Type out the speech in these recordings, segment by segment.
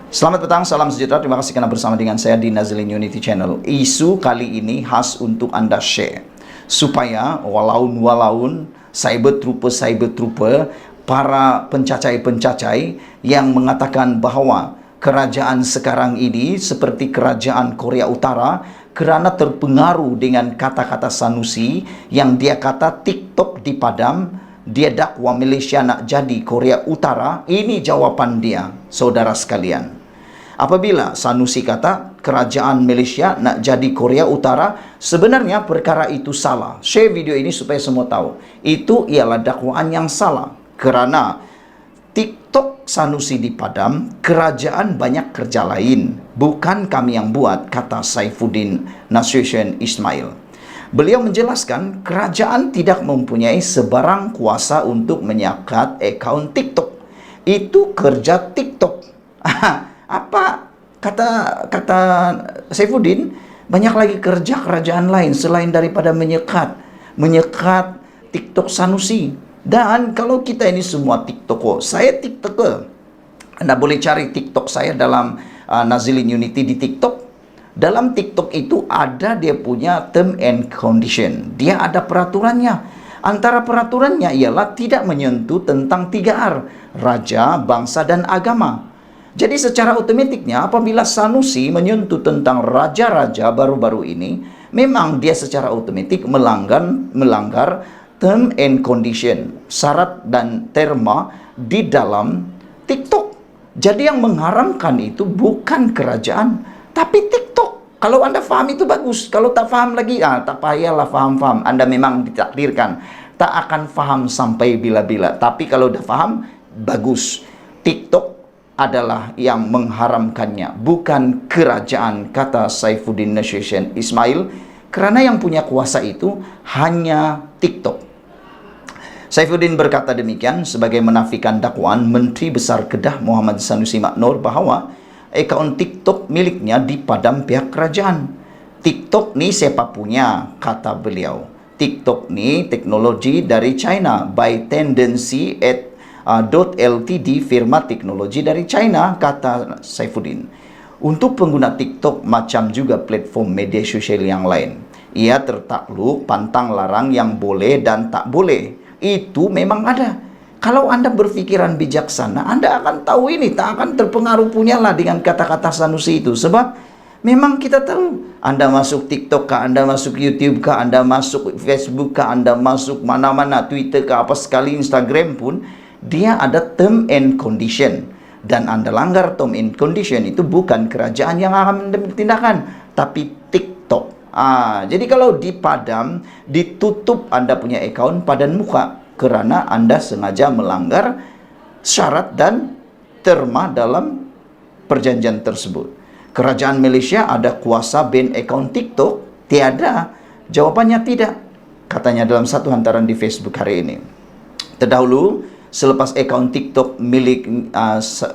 Selamat petang, salam sejahtera. Terima kasih karena bersama dengan saya di Nazilin Unity Channel. Isu kali ini khas untuk Anda share, supaya walaun cyber trooper, para pencacai yang mengatakan bahwa kerajaan sekarang ini seperti kerajaan Korea Utara kerana terpengaruh dengan kata-kata Sanusi yang dia kata TikTok dipadam, dia dakwa Malaysia nak jadi Korea Utara. Ini jawapan dia, saudara sekalian. Apabila Sanusi kata kerajaan Malaysia nak jadi Korea Utara, sebenarnya perkara itu salah. Share video ini supaya semua tahu. Itu ialah dakwaan yang salah. Kerana TikTok Sanusi dipadam, kerajaan banyak kerja lain. Bukan kami yang buat, kata Saifuddin Nasution Ismail. Beliau menjelaskan kerajaan tidak mempunyai sebarang kuasa untuk menyekat akaun TikTok. Itu kerja TikTok. Apa kata Saifuddin, banyak lagi kerja kerajaan lain selain daripada menyekat TikTok Sanusi. Dan kalau kita ini semua TikToker, saya TikToker, Anda boleh cari TikTok saya dalam Nazilin Unity di TikTok. Dalam TikTok itu ada dia punya term and condition, dia ada peraturannya. Antara peraturannya ialah tidak menyentuh tentang 3R, raja, bangsa dan agama. Jadi secara otomatiknya apabila Sanusi menyentuh tentang raja-raja baru-baru ini, memang dia secara otomatik melanggar term and condition, syarat dan terma di dalam TikTok. Jadi yang mengharamkan itu bukan kerajaan, tapi TikTok. Kalau Anda faham itu bagus. Kalau tak faham lagi, tak payahlah faham. Anda memang ditakdirkan tak akan faham sampai bila-bila. Tapi kalau dah faham, bagus. TikTok adalah yang mengharamkannya, bukan kerajaan, kata Saifuddin Nasution Ismail, kerana yang punya kuasa itu hanya TikTok. Saifuddin berkata demikian sebagai menafikan dakwaan Menteri Besar Kedah Muhammad Sanusi Maknor bahawa akaun TikTok miliknya dipadam pihak kerajaan. TikTok ni siapa punya, kata beliau. TikTok ni teknologi dari China by Tendency Ltd, firma teknologi dari China, kata Saifuddin. Untuk pengguna TikTok macam juga platform media sosial yang lain, ia tertakluk pantang larang yang boleh dan tak boleh. Itu memang ada. Kalau Anda berfikiran bijaksana, Anda akan tahu ini, tak akan terpengaruh punyalah dengan kata-kata Sanusi itu. Sebab memang kita tahu, Anda masuk TikTok kah, Anda masuk YouTube kah, Anda masuk Facebook kah, Anda masuk mana-mana, Twitter kah, apa sekali, Instagram pun, dia ada term and condition. Dan Anda langgar term and condition, itu bukan kerajaan yang akan tindakan, tapi TikTok. Jadi kalau dipadam, ditutup Anda punya akaun padan muka, kerana Anda sengaja melanggar syarat dan terma dalam perjanjian tersebut. Kerajaan Malaysia ada kuasa ban akaun TikTok? Tiada. Jawapannya tidak, katanya dalam satu hantaran di Facebook hari ini. Terdahulu, selepas akaun TikTok milik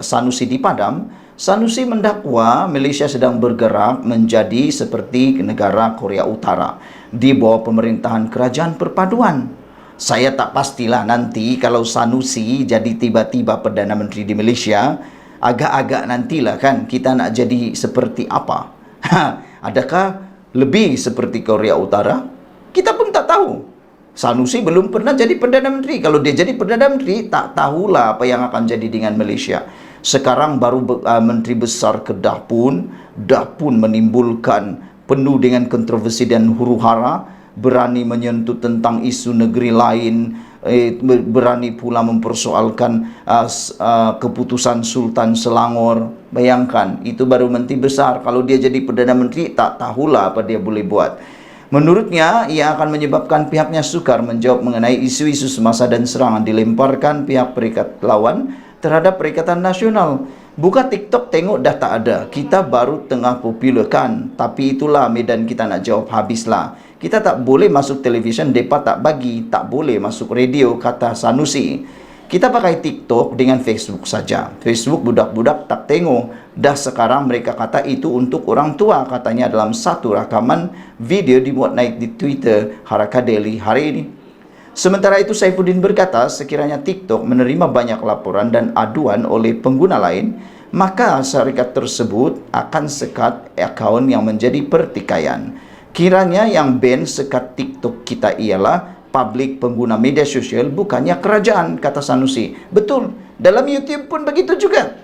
Sanusi dipadam, Sanusi mendakwa Malaysia sedang bergerak menjadi seperti negara Korea Utara di bawah pemerintahan kerajaan perpaduan. Saya tak pastilah nanti kalau Sanusi jadi tiba-tiba Perdana Menteri di Malaysia, agak-agak nantilah kan kita nak jadi seperti apa. Adakah lebih seperti Korea Utara? Kita pun tak tahu. Sanusi belum pernah jadi Perdana Menteri. Kalau dia jadi Perdana Menteri, tak tahulah apa yang akan jadi dengan Malaysia. Sekarang baru Menteri Besar Kedah pun menimbulkan penuh dengan kontroversi dan huru-hara, berani menyentuh tentang isu negeri lain, berani pula mempersoalkan keputusan Sultan Selangor. Bayangkan, itu baru Menteri Besar. Kalau dia jadi Perdana Menteri, tak tahulah apa dia boleh buat. Menurutnya, ia akan menyebabkan pihaknya sukar menjawab mengenai isu-isu semasa dan serangan dilemparkan pihak peringkat lawan terhadap Perikatan Nasional. Buka TikTok, tengok dah tak ada. Kita baru tengah popular kan. Tapi itulah medan kita nak jawab, habislah. Kita tak boleh masuk televisyen, mereka tak bagi. Tak boleh masuk radio, kata Sanusi. Kita pakai TikTok dengan Facebook saja. Facebook budak-budak tak tengok. Dah sekarang mereka kata itu untuk orang tua, katanya dalam satu rakaman video dibuat naik di Twitter Haraka Daily hari ini. Sementara itu, Saifuddin berkata sekiranya TikTok menerima banyak laporan dan aduan oleh pengguna lain, maka syarikat tersebut akan sekat akaun yang menjadi pertikaian. Kiranya yang ban sekat TikTok kita ialah publik pengguna media sosial, bukannya kerajaan, kata Sanusi. Betul, dalam YouTube pun begitu juga.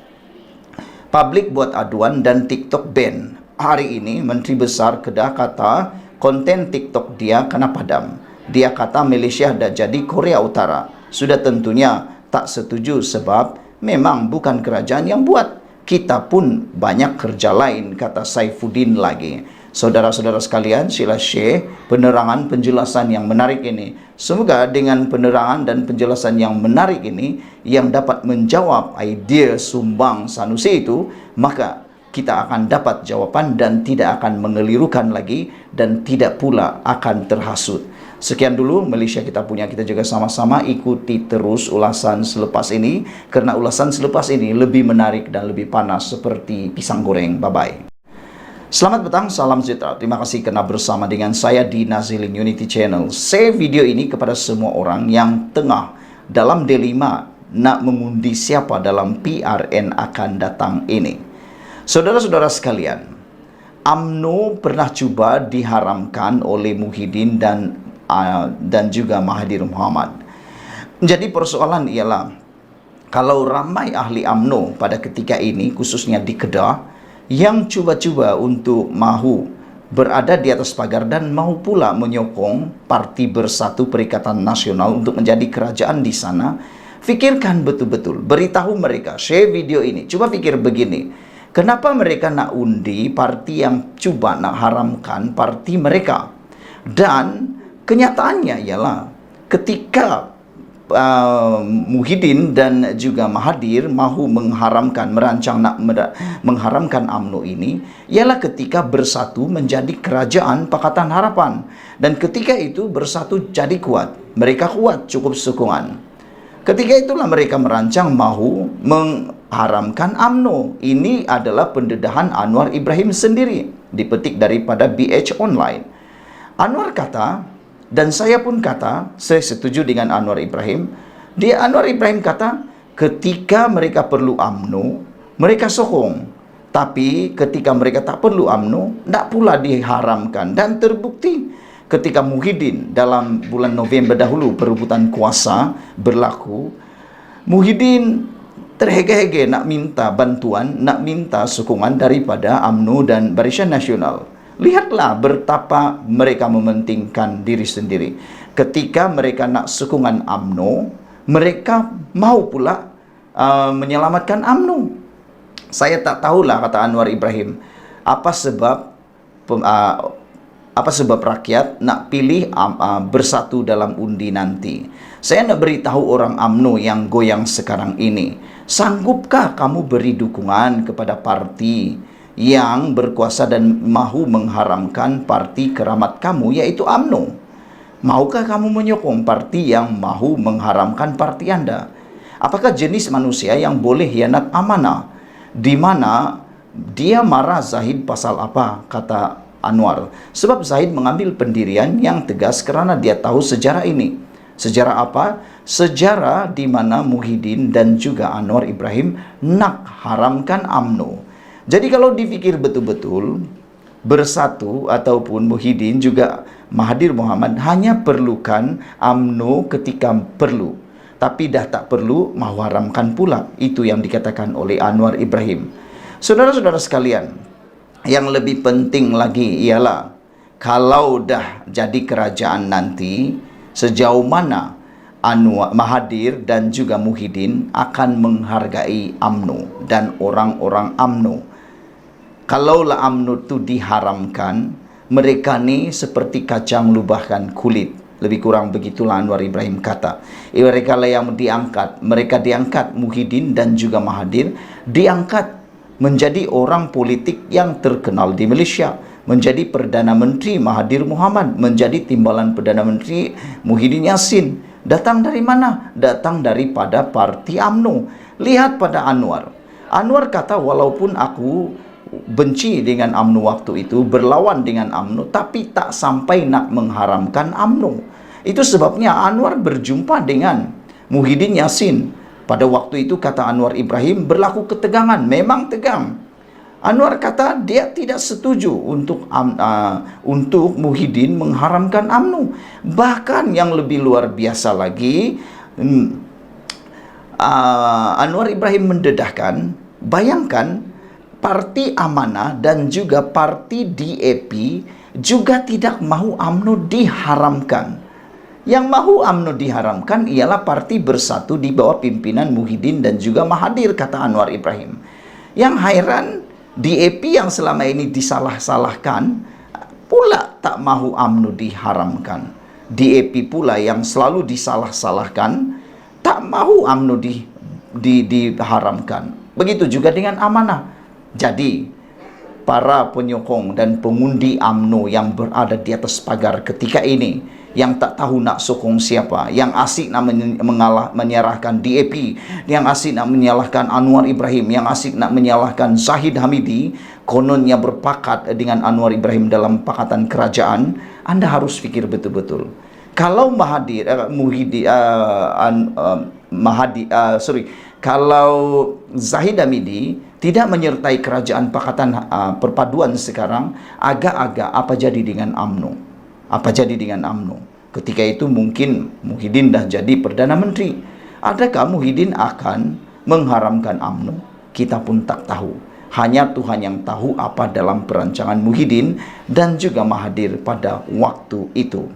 Publik buat aduan dan TikTok ban. Hari ini Menteri Besar Kedah kata konten TikTok dia kena padam. Dia kata Malaysia dah jadi Korea Utara. Sudah tentunya tak setuju sebab memang bukan kerajaan yang buat. Kita pun banyak kerja lain, kata Saifuddin lagi. Saudara-saudara sekalian, sila share penerangan penjelasan yang menarik ini. Semoga dengan penerangan dan penjelasan yang menarik ini yang dapat menjawab idea sumbang Sanusi itu, maka kita akan dapat jawapan dan tidak akan mengelirukan lagi dan tidak pula akan terhasut. Sekian dulu Malaysia kita punya, kita juga sama-sama ikuti terus ulasan selepas ini, karena ulasan selepas ini lebih menarik dan lebih panas seperti pisang goreng. Bye-bye. Selamat petang, salam sejahtera. Terima kasih kerana bersama dengan saya di Nazilin Unity Channel. Share video ini kepada semua orang yang tengah dalam dilema nak mengundi siapa dalam PRN akan datang ini. Saudara-saudara sekalian, UMNO pernah cuba diharamkan oleh Muhyiddin dan juga Mahathir Mohamad. Jadi persoalan ialah, kalau ramai ahli UMNO pada ketika ini, khususnya di Kedah, yang cuba-cuba untuk mahu berada di atas pagar dan mahu pula menyokong Parti Bersatu Perikatan Nasional untuk menjadi kerajaan di sana, fikirkan betul-betul, beritahu mereka, share video ini, cuba fikir begini, kenapa mereka nak undi parti yang cuba nak haramkan parti mereka? Dan kenyataannya ialah ketika Muhyiddin dan juga Mahathir mahu merancang nak mengharamkan UMNO ini, ialah ketika Bersatu menjadi kerajaan Pakatan Harapan. Dan ketika itu Bersatu jadi kuat, mereka kuat cukup sokongan. Ketika itulah mereka merancang mahu mengharamkan UMNO. Ini adalah pendedahan Anwar Ibrahim sendiri, dipetik daripada BH Online. Anwar kata, dan saya pun kata, saya setuju dengan Anwar Ibrahim. Anwar Ibrahim kata, ketika mereka perlu UMNO, mereka sokong. Tapi ketika mereka tak perlu UMNO, tak pula diharamkan. Dan terbukti ketika Muhyiddin dalam bulan November dahulu perebutan kuasa berlaku, Muhyiddin terhege-hege nak minta bantuan, nak minta sokongan daripada UMNO dan Barisan Nasional. Lihatlah betapa mereka mementingkan diri sendiri. Ketika mereka nak sokongan UMNO, mereka mau pula menyelamatkan UMNO. Saya tak tahulah, kata Anwar Ibrahim, apa sebab rakyat nak pilih Bersatu dalam undi nanti. Saya nak beritahu orang UMNO yang goyang sekarang ini, sanggupkah kamu beri dukungan kepada parti yang berkuasa dan mahu mengharamkan parti keramat kamu, yaitu UMNO? Maukah kamu menyokong parti yang mahu mengharamkan parti Anda? Apakah jenis manusia yang boleh hianat amanah? Di mana dia marah Zahid pasal apa, kata Anwar? Sebab Zahid mengambil pendirian yang tegas kerana dia tahu sejarah ini. Sejarah apa? Sejarah di mana Muhyiddin dan juga Anwar Ibrahim nak haramkan UMNO. Jadi kalau dipikir betul-betul, Bersatu ataupun Muhyiddin juga Mahathir Mohamad hanya perlukan UMNO ketika perlu, tapi dah tak perlu mahu haramkan pula. Itu yang dikatakan oleh Anwar Ibrahim. Saudara-saudara sekalian, yang lebih penting lagi ialah, kalau dah jadi kerajaan nanti, sejauh mana Mahathir dan juga Muhyiddin akan menghargai UMNO dan orang-orang UMNO. Kalaulah UMNO itu diharamkan, mereka ni seperti kacang lubahkan kulit. Lebih kurang begitulah Anwar Ibrahim kata. Mereka lah yang diangkat. Mereka diangkat, Muhyiddin dan juga Mahathir diangkat menjadi orang politik yang terkenal di Malaysia. Menjadi Perdana Menteri Mahathir Mohamad, menjadi Timbalan Perdana Menteri Muhyiddin Yassin. Datang dari mana? Datang daripada parti UMNO. Lihat pada Anwar. Anwar kata, walaupun aku benci dengan UMNO waktu itu, berlawan dengan UMNO, tapi tak sampai nak mengharamkan UMNO. Itu sebabnya Anwar berjumpa dengan Muhyiddin Yassin, Pada waktu itu kata Anwar Ibrahim berlaku ketegangan, memang tegang. Anwar kata dia tidak setuju untuk Muhyiddin mengharamkan UMNO. Bahkan yang lebih luar biasa lagi, Anwar Ibrahim mendedahkan, bayangkan Parti Amanah dan juga Parti DAP juga tidak mahu UMNO diharamkan. Yang mahu UMNO diharamkan ialah Parti Bersatu di bawah pimpinan Muhyiddin dan juga Mahathir, kata Anwar Ibrahim. Yang heran, DAP yang selama ini disalah-salahkan pula tak mahu UMNO diharamkan. DAP pula yang selalu disalah-salahkan tak mahu UMNO diharamkan. Begitu juga dengan Amanah. Jadi para penyokong dan pengundi UMNO yang berada di atas pagar ketika ini, yang tak tahu nak sokong siapa, yang asik nak menyalahkan DAP, yang asik nak menyalahkan Anwar Ibrahim, yang asik nak menyalahkan Zahid Hamidi, kononnya berpakat dengan Anwar Ibrahim dalam pakatan kerajaan. Anda harus fikir betul-betul. Kalau kalau Zahid Hamidi tidak menyertai kerajaan pakatan perpaduan sekarang, agak-agak apa jadi dengan UMNO? Apa jadi dengan UMNO? Ketika itu mungkin Muhyiddin dah jadi Perdana Menteri. Adakah Muhyiddin akan mengharamkan UMNO? Kita pun tak tahu. Hanya Tuhan yang tahu apa dalam perancangan Muhyiddin dan juga Mahathir pada waktu itu.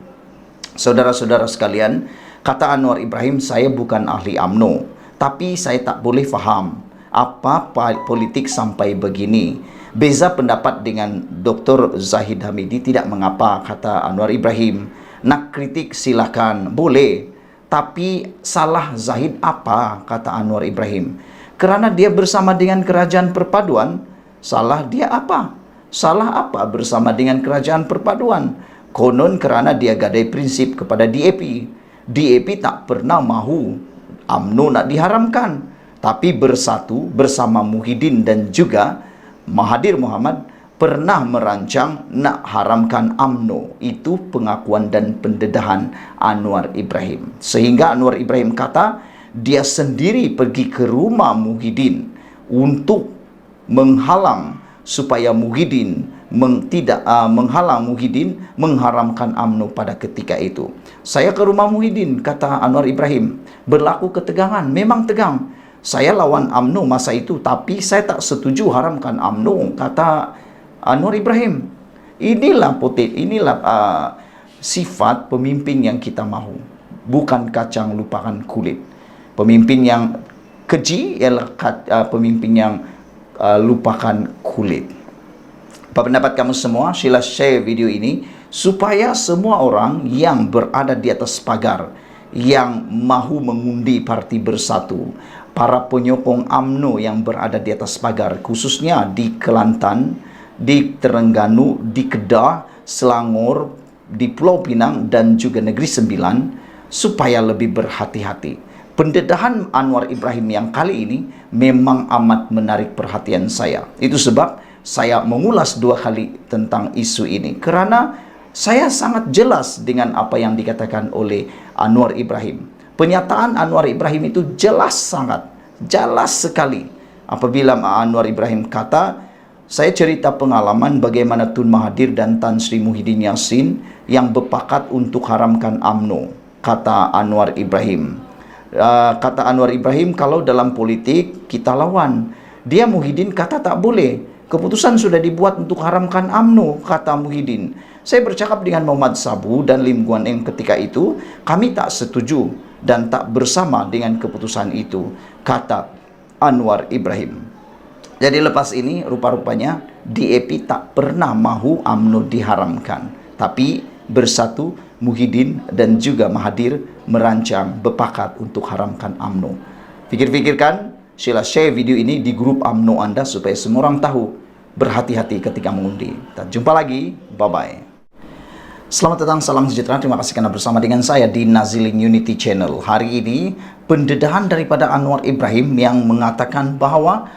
Saudara-saudara sekalian, kata Anwar Ibrahim, saya bukan ahli UMNO, tapi saya tak boleh faham apa politik sampai begini. Beza pendapat dengan Dr. Zahid Hamidi tidak mengapa, kata Anwar Ibrahim. Nak kritik silakan, boleh. Tapi salah Zahid apa, kata Anwar Ibrahim? Kerana dia bersama dengan kerajaan perpaduan, salah dia apa? Salah apa bersama dengan kerajaan perpaduan? Konon kerana dia gadai prinsip kepada DAP. DAP tak pernah mahu UMNO nak diharamkan, tapi Bersatu bersama Muhyiddin dan juga Mahathir Mohamad pernah merancang nak haramkan UMNO. Itu pengakuan dan pendedahan Anwar Ibrahim. Sehingga Anwar Ibrahim kata dia sendiri pergi ke rumah Muhyiddin untuk menghalang supaya Muhyiddin menghalang Muhyiddin mengharamkan UMNO pada ketika itu. Saya ke rumah Muhyiddin, kata Anwar Ibrahim, berlaku ketegangan, memang tegang. Saya lawan UMNO masa itu, tapi saya tak setuju haramkan UMNO, kata Anwar Ibrahim. Inilah sifat pemimpin yang kita mahu. Bukan kacang lupakan kulit. Pemimpin yang keji ialah pemimpin yang lupakan kulit. Apa pendapat kamu semua? Sila share video ini supaya semua orang yang berada di atas pagar, yang mahu mengundi Parti Bersatu, para penyokong UMNO yang berada di atas pagar, khususnya di Kelantan, di Terengganu, di Kedah, Selangor, di Pulau Pinang dan juga Negeri Sembilan, supaya lebih berhati-hati. Pendedahan Anwar Ibrahim yang kali ini memang amat menarik perhatian saya. Itu sebab saya mengulas 2 kali tentang isu ini, kerana saya sangat jelas dengan apa yang dikatakan oleh Anwar Ibrahim. Pernyataan Anwar Ibrahim itu jelas sekali. Apabila Anwar Ibrahim kata, saya cerita pengalaman bagaimana Tun Mahathir dan Tan Sri Muhyiddin Yassin yang berpakat untuk haramkan UMNO, kata Anwar Ibrahim. Kata Anwar Ibrahim, kalau dalam politik kita lawan. Dia Muhyiddin kata tak boleh. Keputusan sudah dibuat untuk haramkan UMNO, kata Muhyiddin. Saya bercakap dengan Muhammad Sabu dan Lim Guan Eng ketika itu, kami tak setuju dan tak bersama dengan keputusan itu, kata Anwar Ibrahim. Jadi lepas ini rupa-rupanya DAP tak pernah mahu UMNO diharamkan, tapi Bersatu, Muhyiddin dan juga Mahathir merancang berpakat untuk haramkan UMNO. Fikir-fikirkan, sila share video ini di grup UMNO Anda supaya semua orang tahu. Berhati-hati ketika mengundi. Kita jumpa lagi, bye-bye. Selamat datang, salam sejahtera. Terima kasih karena bersama dengan saya di Nazilin Unity Channel. Hari ini, pendedahan daripada Anwar Ibrahim yang mengatakan bahwa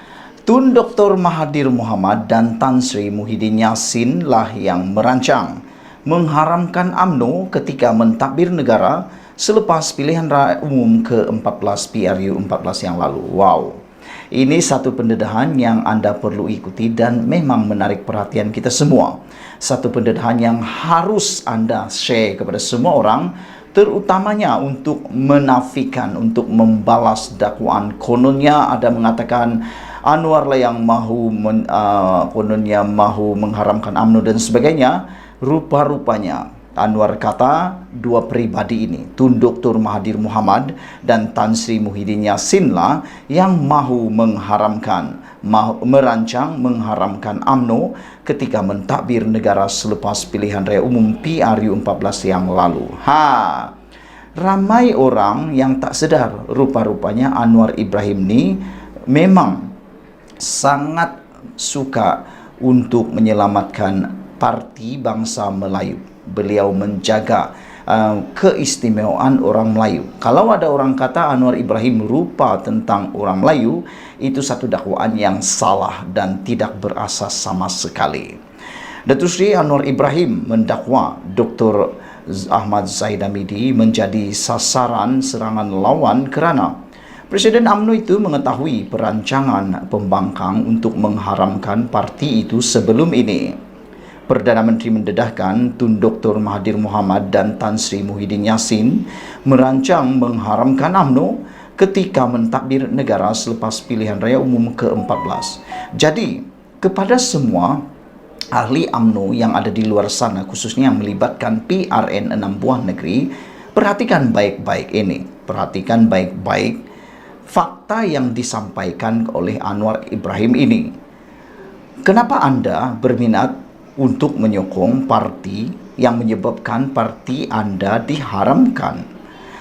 Tun Dr. Mahathir Mohamad dan Tan Sri Muhyiddin Yassin lah yang merancang mengharamkan UMNO ketika mentadbir negara selepas pilihan raya umum ke-14 PRU 14 yang lalu. Wow, ini satu pendedahan yang Anda perlu ikuti dan memang menarik perhatian kita semua. Satu pendedahan yang harus Anda share kepada semua orang, terutamanya untuk menafikan, untuk membalas dakwaan. Kononnya ada mengatakan Anwar lah yang kononnya mahu mengharamkan UMNO dan sebagainya. Rupa-rupanya Anwar kata dua pribadi ini, Tun Dr. Mahathir Mohamad dan Tan Sri Muhyiddin Yassin lah yang mahu merancang mengharamkan UMNO ketika mentadbir negara selepas pilihan raya umum PRU 14 yang lalu. Ramai orang yang tak sedar rupa-rupanya Anwar Ibrahim ni memang sangat suka untuk menyelamatkan parti bangsa Melayu. Beliau menjaga keistimewaan orang Melayu. Kalau ada orang kata Anwar Ibrahim lupa tentang orang Melayu, itu satu dakwaan yang salah dan tidak berasas sama sekali. Datuk Seri Anwar Ibrahim mendakwa Dr. Ahmad Zahid Hamidi menjadi sasaran serangan lawan kerana Presiden UMNO itu mengetahui perancangan pembangkang untuk mengharamkan parti itu sebelum ini. Perdana Menteri mendedahkan Tun Dr. Mahathir Mohamad dan Tan Sri Muhyiddin Yassin merancang mengharamkan UMNO ketika mentadbir negara selepas pilihan raya umum ke-14. Jadi, kepada semua ahli UMNO yang ada di luar sana, khususnya yang melibatkan PRN 6 buah negeri, perhatikan baik-baik ini. Perhatikan baik-baik fakta yang disampaikan oleh Anwar Ibrahim ini. Kenapa Anda berminat untuk menyokong parti yang menyebabkan parti Anda diharamkan?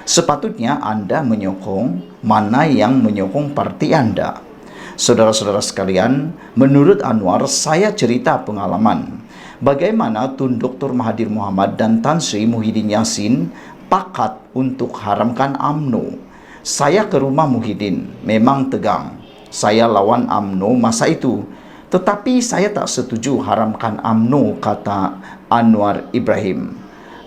Sepatutnya Anda menyokong mana yang menyokong parti Anda. Saudara-saudara sekalian, menurut Anwar, saya cerita pengalaman bagaimana Tun Dr. Mahathir Mohamad dan Tan Sri Muhyiddin Yassin pakat untuk haramkan UMNO. Saya ke rumah Muhyiddin, memang tegang. Saya lawan UMNO masa itu. Tetapi saya tak setuju haramkan UMNO, kata Anwar Ibrahim.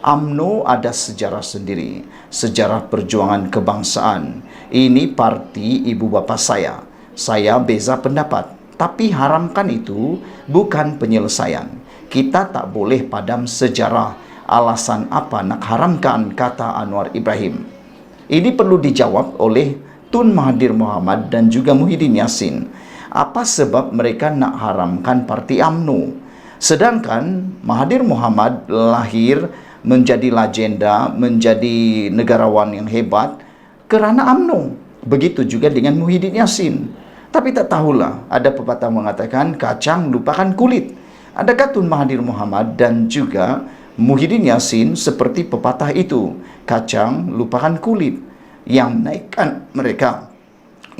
UMNO ada sejarah sendiri, sejarah perjuangan kebangsaan. Ini parti ibu bapa saya. Saya beza pendapat, tapi haramkan itu bukan penyelesaian. Kita tak boleh padam sejarah. Alasan apa nak haramkan, kata Anwar Ibrahim. Ini perlu dijawab oleh Tun Mahathir Mohamad dan juga Muhyiddin Yassin. Apa sebab mereka nak haramkan parti UMNO? Sedangkan Mahathir Mohamad lahir menjadi legenda, menjadi negarawan yang hebat kerana UMNO. Begitu juga dengan Muhyiddin Yassin. Tapi tak tahulah, ada pepatah mengatakan kacang lupakan kulit. Adakah Tun Mahathir Mohamad dan juga Muhyiddin Yassin seperti pepatah itu? Kacang lupakan kulit, yang menaikkan mereka,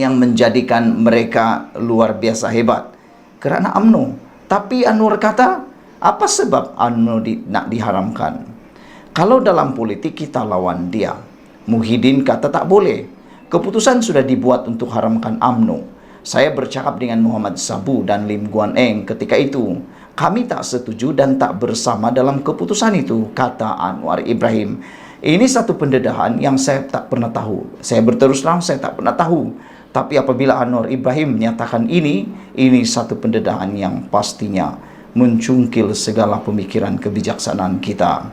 yang menjadikan mereka luar biasa hebat kerana UMNO. Tapi Anwar kata, apa sebab UMNO nak diharamkan? Kalau dalam politik kita lawan dia. Muhyiddin kata tak boleh. Keputusan sudah dibuat untuk haramkan UMNO. Saya bercakap dengan Muhammad Sabu dan Lim Guan Eng ketika itu. Kami tak setuju dan tak bersama dalam keputusan itu, kata Anwar Ibrahim. Ini satu pendedahan yang saya tak pernah tahu. Saya berterus terang, saya tak pernah tahu. Tapi apabila Anwar Ibrahim menyatakan ini satu pendedahan yang pastinya mencungkil segala pemikiran kebijaksanaan kita.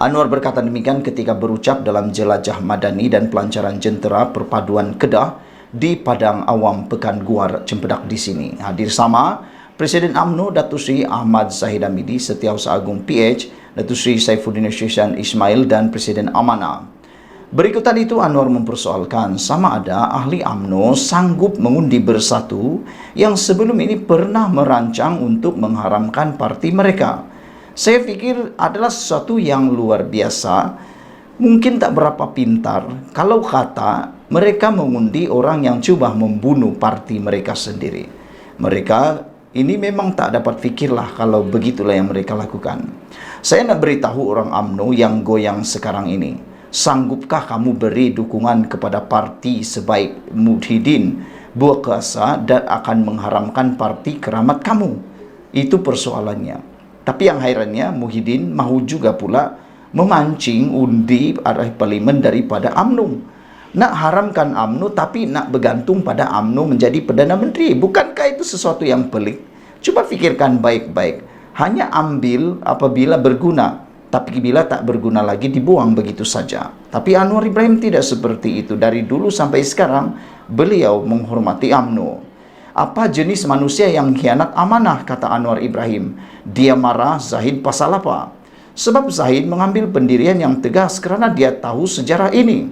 Anwar berkata demikian ketika berucap dalam jelajah madani dan pelancaran jentera perpaduan Kedah di Padang Awam Pekan Guar Cempedak di sini. Hadir sama Presiden UMNO Datuk Seri Ahmad Zahid Hamidi, Setiausaha Agung PH, Datuk Seri Saifuddin Syihsan Ismail dan Presiden Amanah. Berikutan itu Anwar mempersoalkan sama ada ahli UMNO sanggup mengundi bersatu yang sebelum ini pernah merancang untuk mengharamkan parti mereka. Saya fikir adalah sesuatu yang luar biasa, mungkin tak berapa pintar kalau kata mereka mengundi orang yang cuba membunuh parti mereka sendiri. Mereka ini memang tak dapat fikirlah kalau begitulah yang mereka lakukan. Saya nak beritahu orang UMNO yang goyang sekarang ini. Sanggupkah kamu beri dukungan kepada parti sebaik Muhyiddin berkuasa dan akan mengharamkan parti keramat kamu? Itu persoalannya. Tapi yang hairannya Muhyiddin mahu juga pula memancing undi arah parlimen daripada UMNO. Nak haramkan UMNO tapi nak bergantung pada UMNO menjadi Perdana Menteri. Bukankah itu sesuatu yang pelik? Coba fikirkan baik-baik. Hanya ambil apabila berguna, tapi bila tak berguna lagi dibuang begitu saja. Tapi Anwar Ibrahim tidak seperti itu. Dari dulu sampai sekarang beliau menghormati UMNO. Apa jenis manusia yang khianat amanah, kata Anwar Ibrahim. Dia marah Zahid pasal apa? Sebab Zahid mengambil pendirian yang tegas kerana dia tahu sejarah ini.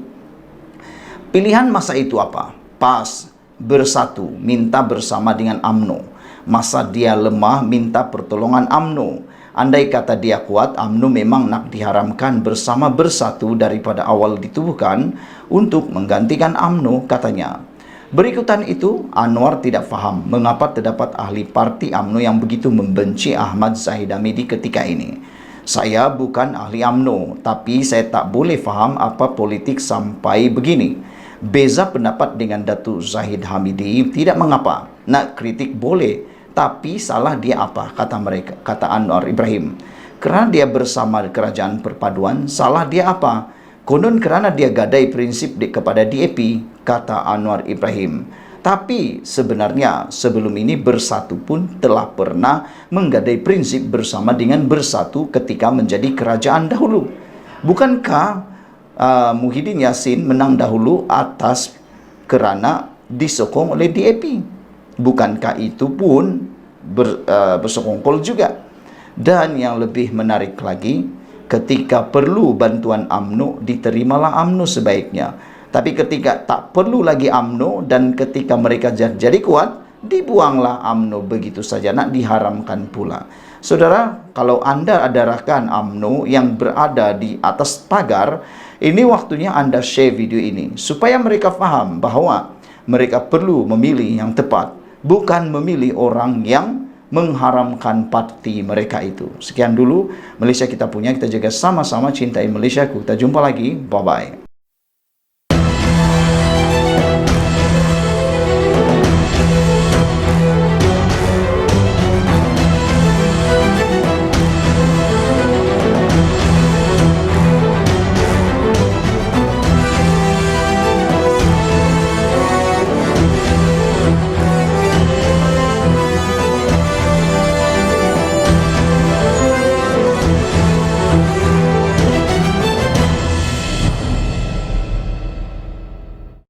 Pilihan masa itu apa? PAS, bersatu, minta bersama dengan UMNO. Masa dia lemah, minta pertolongan UMNO. Andai kata dia kuat, UMNO memang nak diharamkan bersama bersatu daripada awal ditubuhkan untuk menggantikan UMNO, katanya. Berikutan itu, Anwar tidak faham mengapa terdapat ahli parti UMNO yang begitu membenci Ahmad Zahid Hamidi ketika ini. Saya bukan ahli UMNO, tapi saya tak boleh faham apa politik sampai begini. Beza pendapat dengan Datuk Zahid Hamidi tidak mengapa. Nak kritik boleh, tapi salah dia apa, kata mereka, kata Anwar Ibrahim. Kerana dia bersama kerajaan perpaduan, salah dia apa? Konon kerana dia gadai prinsip kepada DAP, kata Anwar Ibrahim. Tapi sebenarnya sebelum ini Bersatu pun telah pernah menggadai prinsip bersama dengan Bersatu ketika menjadi kerajaan dahulu. Bukankah Muhyiddin Yassin menang dahulu atas kerana disokong oleh DAP? Bukankah itu pun bersekongkol juga? Dan yang lebih menarik lagi, ketika perlu bantuan UMNO, diterimalah UMNO sebaiknya. Tapi ketika tak perlu lagi UMNO dan ketika mereka jadi kuat, dibuanglah UMNO begitu saja, nak diharamkan pula. Saudara, kalau Anda adarahkan UMNO yang berada di atas pagar, ini waktunya Anda share video ini supaya mereka faham bahawa mereka perlu memilih yang tepat, bukan memilih orang yang mengharamkan parti mereka itu. Sekian dulu Malaysia kita punya, kita jaga sama-sama, cintai Malaysia. Kita jumpa lagi, bye-bye.